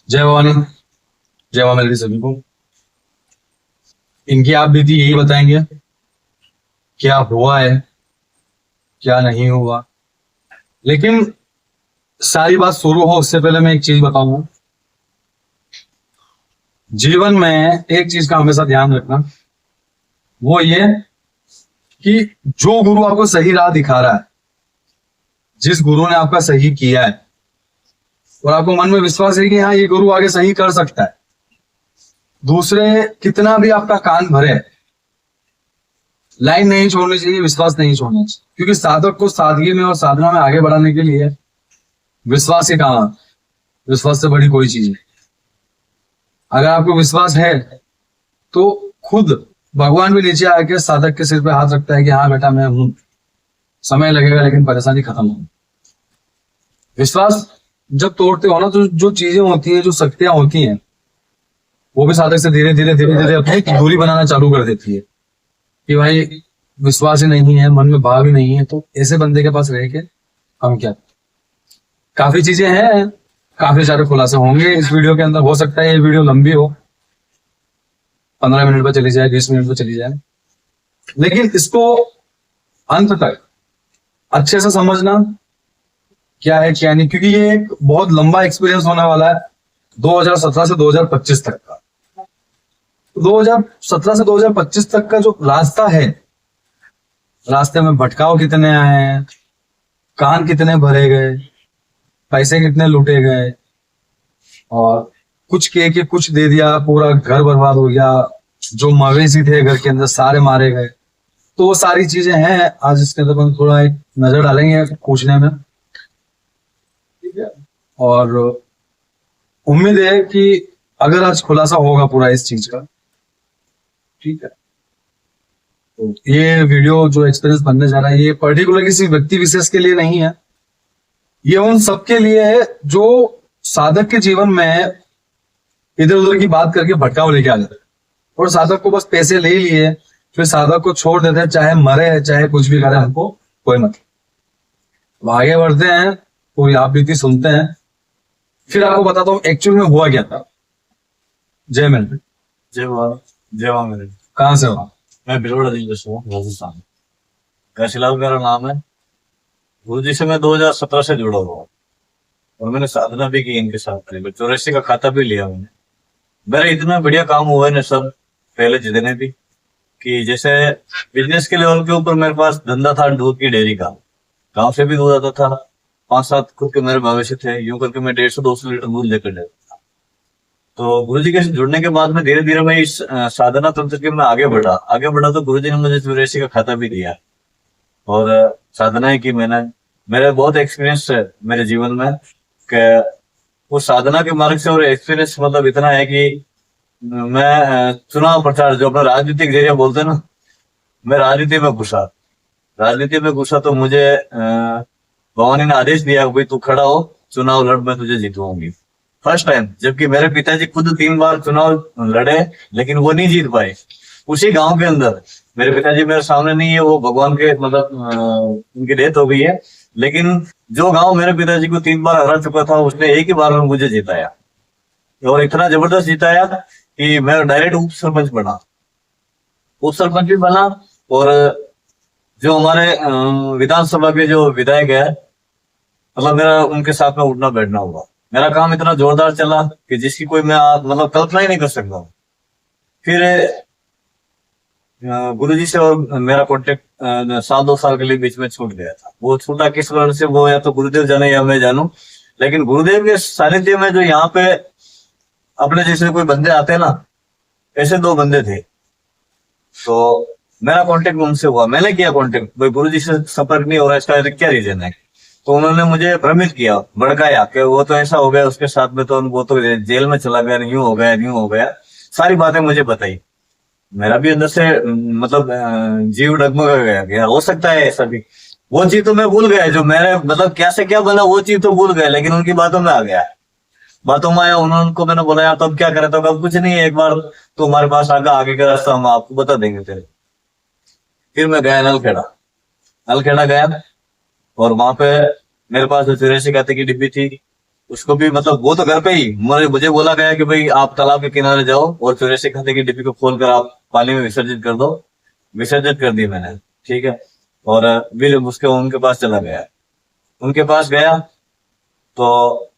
जय भवानी। जय मां मेरी सभी को। इनकी आप बीती यही बताएंगे क्या हुआ है, क्या नहीं हुआ। लेकिन सारी बात शुरू हो उससे पहले मैं एक चीज बताऊंगा। जीवन में एक चीज का हमेशा ध्यान रखना, वो ये कि जो गुरु आपको सही राह दिखा रहा है, जिस गुरु ने आपका सही किया है और आपको मन में विश्वास है कि हाँ ये गुरु आगे सही कर सकता है, दूसरे कितना भी आपका कान भरे, लाइन नहीं छोड़नी चाहिए, विश्वास नहीं छोड़ना चाहिए। क्योंकि साधक को सादगी में और साधना में आगे बढ़ाने के लिए विश्वास ही काम आता है। विश्वास से बड़ी कोई चीज नहीं। अगर आपको विश्वास है तो खुद भगवान भी नीचे आके साधक के सिर पे हाथ रखता है कि हाँ बेटा मैं हूं, समय लगेगा लेकिन परेशानी खत्म होगी। विश्वास जब तोड़ते हो ना तो जो चीजें होती है, जो शक्तियां होती हैं, वो भी साधक से धीरे धीरे धीरे धीरे अपनी दूरी बनाना चालू कर देती है कि भाई विश्वास ही नहीं है, मन में भाव ही नहीं है, तो ऐसे बंदे के पास रह के हम क्या। काफी चीजें हैं, काफी सारे खुलासे होंगे इस वीडियो के अंदर। हो सकता है ये वीडियो लंबी हो, 15 मिनट पर चली जाए, 20 मिनट पर चली जाए, लेकिन इसको अंत तक अच्छे से समझना क्या है क्या नहीं। क्योंकि ये एक बहुत लंबा एक्सपीरियंस होने वाला है 2017 से 2025 तक का। 2017 से 2025 तक का जो रास्ता है, रास्ते में भटकाव कितने आए हैं, कान कितने भरे गए, पैसे कितने लूटे गए, और कुछ के कुछ दे दिया, पूरा घर बर्बाद हो गया, जो मवेशी थे घर के अंदर सारे मारे गए। तो वो सारी चीजें हैं, आज इसके अंदर हम थोड़ा एक नजर डालेंगे पूछने में, ठीक है। और उम्मीद है कि अगर आज खुलासा होगा पूरा इस चीज का, ठीक है। तो ये वीडियो जो एक्सपीरियंस बनने जा रहा है, ये पर्टिकुलर किसी व्यक्ति विशेष के लिए नहीं है, ये उन सबके लिए है जो साधक के जीवन में इधर उधर की बात करके भटकाव लेके आ जाते हैं और साधक को बस पैसे ले लिए फिर साधक को छोड़ देते हैं, चाहे मरे चाहे कुछ भी करे, हमको कोई मतलब। आगे बढ़ते हैं, पूरी आप बीती सुनते हैं, फिर आपको बताता हूँ एक्चुअल में हुआ क्या था। जय मेरे। जय वाह, जय वाह मेरे। कहाँ से हो? मैं बिलोड़ा जिले से हूँ, राजस्थान। कैशीलाल मेरा नाम है। गुरु जी से मैं 2017 से जुड़ा हुआ हूँ और मैंने साधना भी की इनके साथ। 84 का खाता भी लिया मैंने। मेरा इतना बढ़िया काम हुआ है ना सब, पहले जितने भी, कि जैसे बिजनेस के लेवल के ऊपर मेरे पास धंधा था दूध की डेयरी का। गांव से भी दूध आता था, 5-7 खुद के मेरे मवेशी थे, यूं करके मैं 150-200 लीटर दूध लेकर जाता था। तो गुरु जी के जुड़ने के बाद में धीरे धीरे मैं इस साधना तंत्र के में आगे बढ़ा तो गुरु जी ने मुझे 84 का खाता भी दिया और साधनाएं की मैंने। मेरा बहुत एक्सपीरियंस है मेरे जीवन में कि वो साधना के मार्ग से, और एक्सपीरियंस मतलब इतना है कि मैं चुनाव प्रचार, जो अपना राजनीतिक जरिया बोलते हैं ना, मैं राजनीति में घुसा तो मुझे भवानी ने आदेश दिया भाई तू खड़ा हो, चुनाव लड़, मैं तुझे जीतूंगी। फर्स्ट टाइम, जबकि मेरे पिताजी खुद 3 बार चुनाव लड़े लेकिन वो नहीं जीत पाए। उसी गांव के अंदर मेरे पिताजी मेरे सामने नहीं है, वो भगवान के मतलब उनकी डेथ हो गई है, लेकिन जो गांव मेरे पिताजी को 3 बार हरा चुका था उसने एक ही बार में मुझे जिताया, और इतना जबरदस्त जिताया कि मैं डायरेक्ट उप सरपंच भी बना। और जो हमारे विधानसभा के जो विधायक है, मतलब मेरा उनके साथ में उठना बैठना हुआ। मेरा काम इतना जोरदार चला कि जिसकी कोई मैं मतलब कल्पना ही नहीं कर सकता। फिर गुरुजी से और मेरा कॉन्टेक्ट 1-2 साल के लिए बीच में छूट गया था। वो छूटा किस कारण से, वो या तो गुरुदेव जाने या मैं जानूं, लेकिन गुरुदेव के सानिध्य में जो यहाँ पे अपने जैसे कोई बंदे आते हैं ना, ऐसे 2 बंदे थे। तो मेरा कांटेक्ट उनसे हुआ, मैंने किया कांटेक्ट, भाई गुरुजी से संपर्क नहीं हो रहा, इसका क्या रीजन है। तो उन्होंने मुझे भ्रमित किया, भड़काया कि वो तो ऐसा हो गया उसके साथ में, तो वो तो जेल में चला गया, यूं हो गया, सारी बातें मुझे बताई। मेरा भी अंदर से मतलब जीव डगमगा गया। हो सकता है ऐसा भी, वो चीज तो मैं भूल गया, जो मेरे मतलब क्या से क्या बना वो चीज तो भूल गया, लेकिन उनकी बातों में आ गया, बातों में आया। उनको मैंने बोला यार तब क्या करे, तो अब कुछ नहीं है, एक बार तो हमारे पास आगे का रास्ता हम आपको बता देंगे तेरे। फिर मैं गया नलखेड़ा गया, और वहां पे मेरे पास 84 खाते की डिब्बी थी, उसको भी मतलब वो तो घर पे ही मुझे बोला गया कि भाई आप तालाब के किनारे जाओ और 84 खाते की डिब्बी को खोल कर आप पानी में विसर्जित कर दो। विसर्जित कर दी मैंने, ठीक है। और फिर उसके उनके पास चला गया। उनके पास गया तो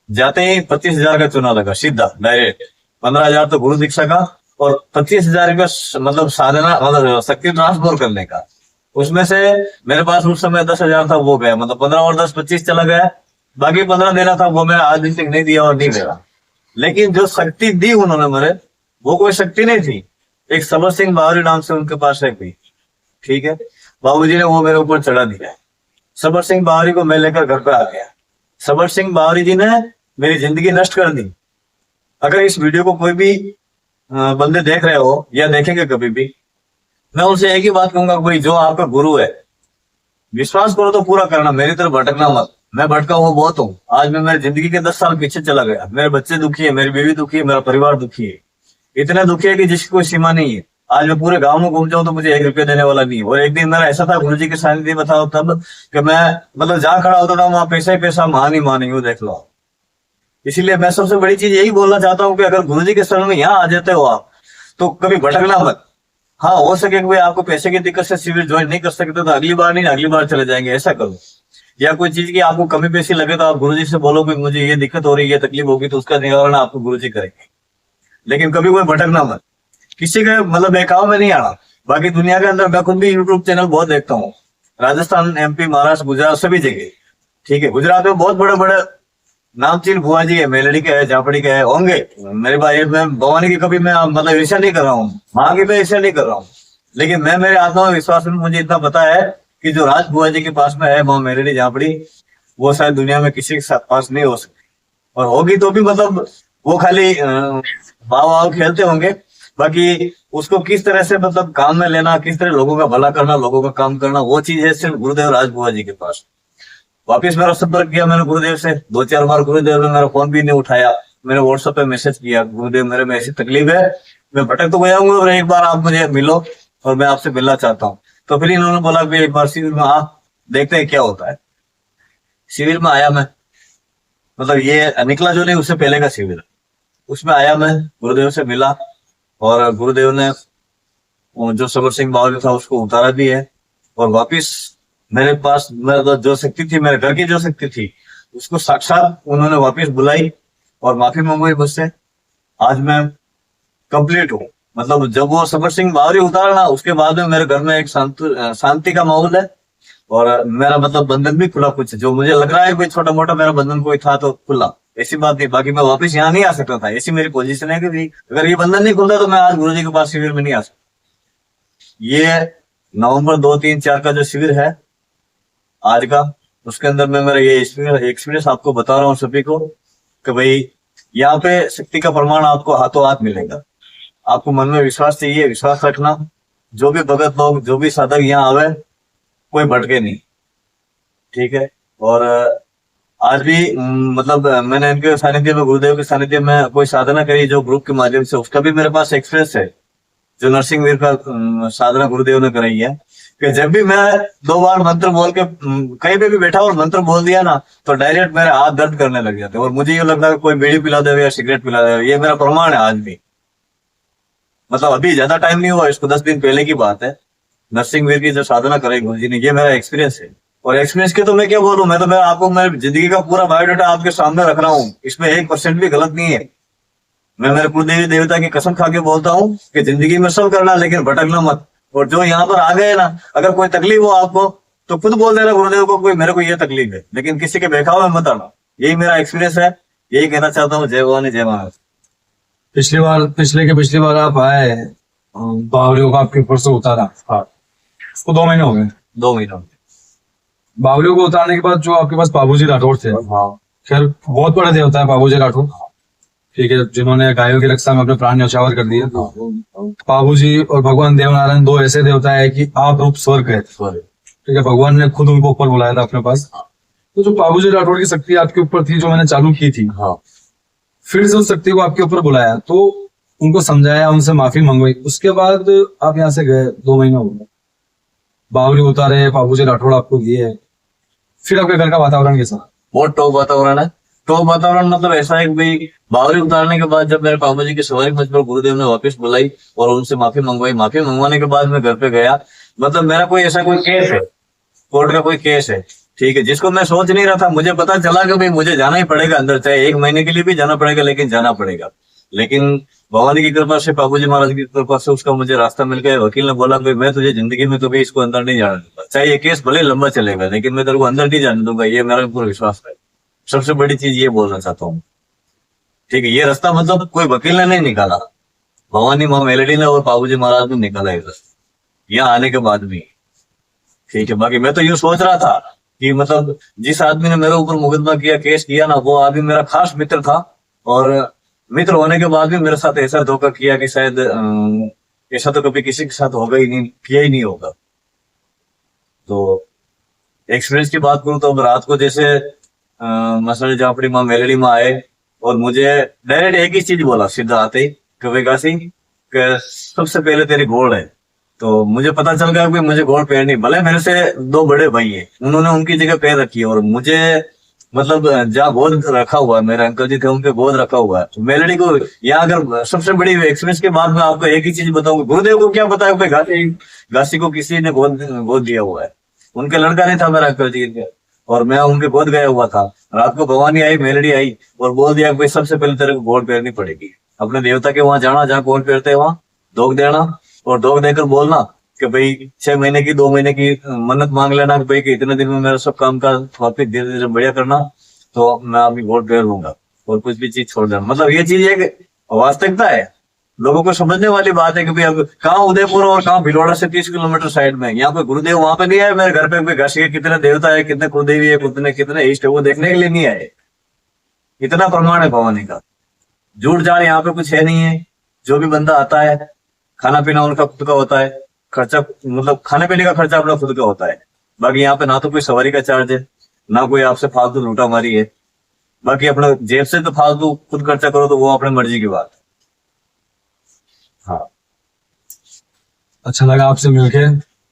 जाते ही 25,000 का चुना लगा सीधा डायरेक्ट। 15,000 तो गुरु दीक्षा का और 25,000 रुपया मतलब साधना मतलब शक्ति ट्रांसफर करने का। उसमें से मेरे पास उस समय 10,000 था, वो गया। मतलब 15 और 10 25 चला गया। बाकी 15 देना था, वो मैं आज दिन तक नहीं दिया और नहीं दे रहा। लेकिन जो शक्ति दी उन्होंने मेरे, वो कोई शक्ति नहीं थी। एक सबर सिंह बावरी नाम से उनके पास है कोई, ठीक है। बाबूजी ने वो मेरे ऊपर चढ़ा दिया। सबर सिंह बावरी को मैं लेकर घर पे आ गया। सबर सिंह बावरी जी ने मेरी जिंदगी नष्ट कर दी। अगर इस वीडियो को कोई भी बंदे देख रहे हो या देखेंगे कभी भी, मैं उनसे एक ही बात कहूंगा, भाई जो आपका गुरु है विश्वास करो तो पूरा करना, मेरी तरफ भटकना मत। मैं भटका हुआ बहुत हूँ। आज मैं मेरी जिंदगी के 10 साल पीछे चला गया। मेरे बच्चे दुखी है, मेरी बीवी दुखी है, मेरा परिवार दुखी है। इतना दुखी है कि जिसकी कोई सीमा नहीं है। आज मैं पूरे गांव में घूम जाऊं तो मुझे 1 रुपया देने वाला नहीं है। और एक दिन मेरा ऐसा था, गुरु जी के सानिध्य में था तब, कि मैं मतलब जहां खड़ा होता था वहां पैसा ही पैसा, मान ही मान यूं देख लो। इसीलिए मैं सबसे बड़ी चीज यही बोलना चाहता हूँ कि अगर गुरु जी के शरण में यहाँ आ जाते हो आप, तो कभी भटकना मत। हाँ, हो सके कि भाई आपको पैसे की दिक्कत से शिविर ज्वाइन नहीं कर सकते तो अगली बार नहीं, अगली बार चले जाएंगे, ऐसा करो। या कोई चीज की आपको कमी पेशी लगे तो आप गुरुजी से बोलो कि मुझे ये दिक्कत हो रही है, तकलीफ होगी, तो उसका निवारण आपको गुरुजी करेंगे। लेकिन कभी कोई भटकना मत, किसी के मतलब बहकाव में नहीं आना। बाकी दुनिया के अंदर मैं खुद भी यूट्यूब चैनल बहुत देखता हूँ, राजस्थान, MP, महाराष्ट्र, गुजरात, सभी जगह, ठीक है। गुजरात में बहुत बड़े बड़े नामचीन बुआ जी है, मेलड़ी के है, झापड़ी के है, होंगे। मेरे भाई, मैं भवानी की कभी मैं मतलब ईर्ष्या नहीं कर रहा हूँ, माँ की मैं ईर्ष्या नहीं कर रहा हूँ। लेकिन मैं मेरे आत्मा में विश्वास में मुझे इतना पता है कि जो राज बुआ जी के पास में है, वहाँ मेलड़ी झापड़ी, वो शायद दुनिया में किसी के साथ पास नहीं हो सकती। और होगी तो भी मतलब वो खाली भाव भाव खेलते होंगे। बाकी उसको किस तरह से मतलब काम में लेना, किस तरह लोगों का भला करना, लोगों का काम करना, वो चीज है सिर्फ गुरुदेव राज बुआ जी के पास। वापिस मेरा संपर्क किया मैंने गुरुदेव से 2-4 बार। गुरुदेव ने मेरा फोन भी नहीं उठाया। मैंने व्हाट्सएप पे मैसेज किया, गुरुदेव मेरे में ऐसी तकलीफ है, मैं भटक तो गया हूँ और एक बार आप मुझे मिलो और मैं आपसे मिलना चाहता हूँ। तो फिर इन्होंने बोला कि एक बार शिविर में आ, देखते हैं क्या होता है। शिविर में आया मैं, मतलब ये निकला जो नहीं उससे पहले का शिविर, उसमें आया मैं, गुरुदेव से मिला और गुरुदेव ने जो सबर सिंह बावली था उसको उतारा भी है। और वापिस मेरे पास मेरा जो शक्ति थी, मेरे घर की जो शक्ति थी, उसको साक्षात उन्होंने वापस बुलाई और माफी मंगवाई मुझसे। आज मैं कंप्लीट हूँ। मतलब जब वो सबर सिंह बावरी उतारना, उसके बाद में मेरे घर में एक शांति का माहौल है। और मेरा मतलब बंधन भी खुला, कुछ जो मुझे लग रहा है कोई छोटा मोटा मेरा बंधन कोई था तो खुला, ऐसी बात नहीं। बाकी मैं वापस यहाँ नहीं आ सकता था, ऐसी मेरी पोजीशन है कि अगर ये बंधन नहीं खुलता तो मैं आज गुरुजी के पास शिविर में नहीं आ सकता। ये नवंबर 2, 3, 4 का जो शिविर है आज का, उसके अंदर मैं मेरा ये एक्सपीरियंस आपको बता रहा हूँ सभी को कि भाई यहाँ पे शक्ति का प्रमाण आपको हाथों हाथ मिलेगा। आपको मन में विश्वास चाहिए, विश्वास रखना। जो भी भगत लोग, जो भी साधक यहाँ आवे, कोई भटके नहीं, ठीक है। और आज भी मतलब मैंने इनके सानिध्य में, गुरुदेव के सानिध्य में कोई साधना करी जो ग्रुप के माध्यम से, उसका भी मेरे पास एक्सपीरियंस है। जो नरसिंह वीर का साधना गुरुदेव ने कराई है कि जब भी मैं 2 बार मंत्र बोल के कहीं पे भी बैठा और मंत्र बोल दिया ना, तो डायरेक्ट मेरे हाथ दर्द करने लग जाते और मुझे ये लगता है कोई बीड़ी पिला दे या सिगरेट पिला दे। ये मेरा प्रमाण है आज भी। मतलब अभी ज्यादा टाइम नहीं हुआ इसको, 10 दिन पहले की बात है। नरसिंह वीर की जो साधना कराई गुरु जी ने, ये मेरा एक्सपीरियंस है। और एक्सपीरियंस के तो मैं क्या बोलूं, मैं आपको मेरी जिंदगी का पूरा बायोडाटा आपके सामने रख रहा हूँ। इसमें 1% भी गलत नहीं है। मैं मेरे कुलदेवी देवता की कसम खा के बोलता हूँ कि जिंदगी में सब करना, लेकिन भटकना मत। और जो यहाँ पर आ गए ना, अगर कोई तकलीफ हो आपको तो खुद बोल देना गुरुदेव को, कोई मेरे को ये तकलीफ है, लेकिन किसी के बहकाव में मत आना। यही मेरा एक्सपीरियंस है, यही कहना चाहता हूँ। जय भवानी, जय महाराज। पिछली बार आप आए, बावलियों को आपके ऊपर से उतारा, हाँ, उसको 2 महीने हो गए। 2 महीनों में बावलियों को उतारने के बाद जो आपके पास बाबूजी राठौड़ थे, खैर बहुत बड़े देवता है बाबूजी राठौड़, ठीक है, जिन्होंने गायों की रक्षा में अपने प्राण न्यौछावर कर दिए। बाबूजी और भगवान देवनारायण 2 ऐसे देवता है कि आप रूप स्वर्ग है, ठीक है। भगवान ने खुद उनको ऊपर बुलाया था अपने पास। तो जो बाबूजी राठौड़ की शक्ति आपके ऊपर थी, जो मैंने चालू की थी, फिर से उस शक्ति को आपके ऊपर बुलाया, तो उनको समझाया, उनसे माफी मंगवाई। उसके बाद आप यहाँ से गए, 2 महीने हो गए, बावली उतारे, बाबूजी राठौड़ आपको दिए, फिर आपके घर का वातावरण कैसा? बहुत टॉप वातावरण है। तो वातावरण मतलब ऐसा है कि भाई बावरी उतारने के बाद जब मेरे पापा जी की सवारी मुझ पर गुरुदेव ने वापस बुलाई और उनसे माफी मंगवाई, माफी मंगवाने के बाद मैं घर पे गया। मतलब मेरा कोई ऐसा कोई केस है, कोर्ट का कोई केस है, ठीक है, जिसको मैं सोच नहीं रहा था। मुझे पता चला कि भाई मुझे जाना ही पड़ेगा अंदर, चाहे 1 महीने के लिए भी जाना पड़ेगा, लेकिन जाना पड़ेगा। लेकिन भगवान की कृपा से, बाबूजी महाराज की कृपा से उसका मुझे रास्ता मिल गया। वकील ने बोला भाई मैं तुझे जिंदगी में कभी इसको अंदर नहीं जाने दूंगा, चाहे ये केस भले लंबा चलेगा, लेकिन मैं तेरे को अंदर नहीं जाने दूंगा, ये मेरा पूरा विश्वास है। सबसे बड़ी चीज ये बोलना चाहता हूँ, ठीक है। ये रास्ता मतलब कोई वकील ने नहीं निकाला, भवानी माँ मेलेडी ने और बाबूजी महाराज ने निकाला ये रास्ता यहाँ आने के बाद भी, ठीक है। बाकी मैं तो यूं सोच रहा था कि मतलब जिस आदमी ने मेरे ऊपर मुकदमा किया, केस किया ना, वो आदमी मेरा खास मित्र था, और मित्र होने के बाद भी मेरे साथ ऐसा धोखा किया कि शायद ऐसा तो कभी किसी के साथ होगा ही नहीं, किया ही नहीं होगा। तो एक्सपीरियंस की बात करूं तो अब रात को जैसे मसले जापड़ी माँ मेलेडी माँ आए और मुझे डायरेक्ट एक ही चीज बोला सीधा आते ही कि विकासी सबसे पहले तेरी गोड़ है। तो मुझे पता चल गया कि मुझे गोड़ पहननी, भले मेरे से 2 बड़े भाई है, उन्होंने उनकी जगह पैर रखी है, और मुझे मतलब जहाँ गोद रखा हुआ है, मेरे अंकल जी थे उनके गोद रखा हुआ है। तो मेलेडी को यहाँ अगर सबसे बड़ी एक्सपीरियंस के बाद मैं आपको एक ही चीज बताऊंगा, गुरुदेव को क्या बताया भाई घासी को किसी ने गोद दिया हुआ है, उनके लड़का नहीं था मेरा अंकल जी के, और मैं उनके गोद गया हुआ था। रात को भवानी आई, मेलेडी आई और बोल दिया भाई सबसे पहले तेरे को गोड़ फेरनी पड़ेगी, अपने देवता के वहां जाना जहाँ गोड़ फेरते हैं, वहां दोग देना, और दोग देकर बोलना कि भाई 6 महीने की 2 महीने की मन्नत मांग लेना कि भाई कि इतने दिन में मेरा सब काम का वापिस धीरे धीरे बढ़िया करना, तो मैं आपकी गोड़ फेर लूंगा और कुछ भी चीज छोड़ देना। मतलब ये चीज एक वास्तविकता है, लोगों को समझने वाली बात है कि भाई अब कहाँ उदयपुर और कहाँ भिलवाड़ा से 30 किलोमीटर साइड में, यहाँ पे गुरुदेव वहां पे नहीं आए, मेरे घर पे कोई घासी के कितने देवता है, कितने कुलदेवी है, कितने इष्ट है, वो देखने के लिए नहीं आए। इतना प्रमाण है भवानी का, झूठ जाड़ यहाँ पे कुछ है नहीं है। जो भी बंदा आता है, खाना पीना उनका खुद का होता है, खर्चा मतलब खाने पीने का खर्चा अपना खुद का होता है। बाकी यहाँ पे ना तो कोई सवारी का चार्ज है, ना कोई आपसे फालतू लूटा मारी है। बाकी अपना जेब से तो फालतू खुद खर्चा करो तो वो अपने मर्जी की बात है। हाँ, अच्छा लगा आपसे मिलके।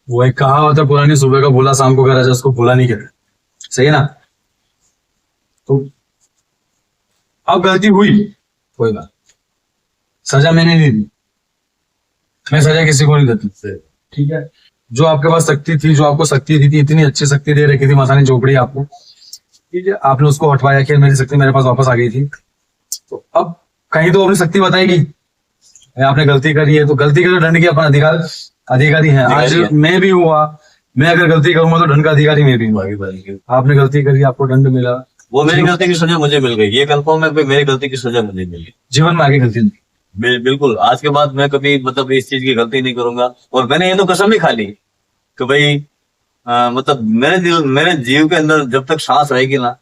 वो एक कहावत है पुरानी, सुबह का भूला शाम को करा, उसको भूला नहीं कहते, सही है ना। तो अब गलती हुई, कोई बात, सजा मैंने नहीं दी, मैं सजा किसी को नहीं देती, ठीक है। जो आपके पास शक्ति थी, जो आपको शक्ति दी थी, इतनी अच्छी शक्ति दे रखी थी माता चोपड़ी आपको, ठीक है, आपने उसको हटवाया कि मेरी शक्ति मेरे पास वापस आ गई थी। तो अब कहीं तो अपनी शक्ति बताएगी, आपने गलती करी है तो गलती का दंड की अपना अधिकारी है। आज मैं भी हुआ, मैं अगर गलती करूंगा तो दंड का अधिकारी मैं भी हूँ। आपने गलती करी, आपको दंड मिला, वो मेरी गलती की सजा मुझे मिल गई, ये कंफर्म है, मेरी गलती की सजा मुझे मिल गई। जीवन में आगे गलती नहीं। बिल्कुल, आज के बाद मैं कभी मतलब इस चीज की गलती नहीं करूंगा। और मैंने ये तो कसम ही खा ली कि भाई मतलब मेरे जीव के अंदर जब तक सांस रहेगी ना,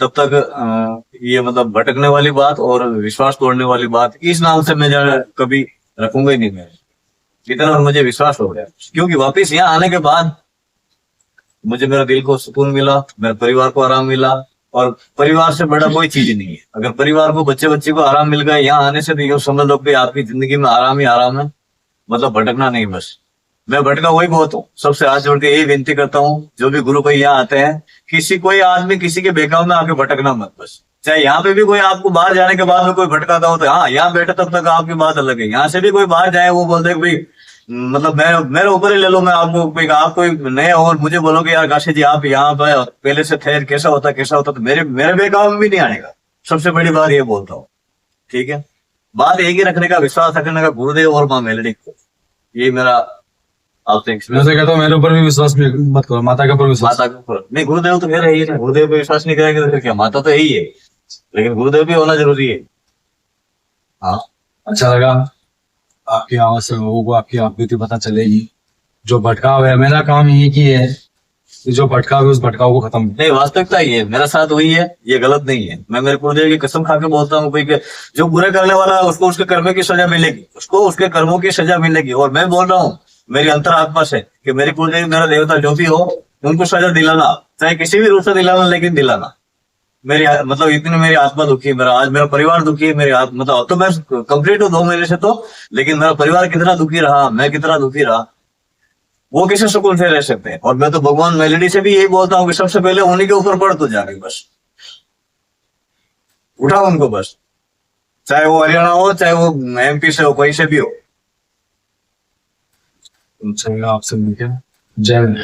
तब तक ये मतलब भटकने वाली बात और विश्वास तोड़ने वाली बात, इस नाम से मैं कभी रखूंगा ही नहीं। मैं इतना मुझे विश्वास हो गया, क्योंकि वापिस यहाँ आने के बाद मुझे मेरा दिल को सुकून मिला, मेरे परिवार को आराम मिला, और परिवार से बड़ा कोई चीज नहीं है। अगर परिवार को, बच्चे को आराम मिल गया यहाँ आने से, तो यूँ समझ लो कि आपकी जिंदगी में आराम ही आराम है, मतलब भटकना नहीं। बस मैं भटका वही बहुत हूँ। सबसे हाथ जोड़ के यही विनती करता हूँ, जो भी गुरु भाई यहाँ आते हैं, कोई आदमी किसी के बेकाम में आके भटकना मत। बस चाहे यहाँ पे भी कोई आपको बाहर जाने के बाद में कोई भटकाता हो तो हाँ, यहाँ बैठे तब तक आपकी बात अलग है। यहाँ से भी कोई बाहर जाए, वो बोलते भाई मतलब मेरे ऊपर ही ले लो, मैं आपको आप कोई नए और मुझे बोलो कि यार काशी जी आप यहाँ पे पहले से थे, कैसा होता तो मेरे बेकाम में भी नहीं आने का। सबसे बड़ी बात ये बोलता हूँ, ठीक है। बात एक ही रखने का, विश्वास रखने का गुरुदेव और माँ मेलेडी को, ये मेरा आपसे मैं तो कहता हूँ मेरे ऊपर भी विश्वास मत करो, माता के ऊपर विश्वास। माता के ऊपर नहीं, गुरुदेव तो मेरा ही है। गुरुदेव पे विश्वास नहीं करेंगे तो फिर क्या, माता तो यही है, लेकिन गुरुदेव भी होना जरूरी है। हाँ, अच्छा लगा आपकी आवाज से लोगों को आपकी आकृति पता चलेगी। जो भटकाव है, मेरा काम ये की है कि जो भटकाव है उस भटकाव को खत्म नहीं, वास्तविकता ही है, मेरा साथ वही है, ये गलत नहीं है। मैं मेरे गुरुदेव की कसम खा के बोलता हूँ भाई, जो बुरा करने वाला है उसको उसके कर्मों की सजा मिलेगी, उसको उसके कर्मों की सजा मिलेगी। और मैं बोल रहा हूँ मेरी अंतरात्मा से कि मेरी कुलदेवी, मेरा देवता जो भी हो, उनको सजा दिलाना, चाहे किसी भी रूप से दिलाना, लेकिन दिलाना। मेरी मतलब इतनी मेरी आत्मा दुखी है, मेरा परिवार दुखी है, मेरी आत्मा मतलब तो मैं कंप्लीट हूँ 2 महीने से तो, लेकिन मेरा परिवार कितना दुखी रहा, मैं कितना दुखी रहा, वो किसी सुकून से रह सकते हैं। और मैं तो भगवान मेलेडी से भी यही बोलता हूँ कि सबसे पहले उन्हीं के ऊपर पड़ तो जाके बस। उठाओ उनको बस, चाहे वो हरियाणा हो चाहे वो MP से हो, कोई से भी हो। आपसे मिलकर जय हिंद।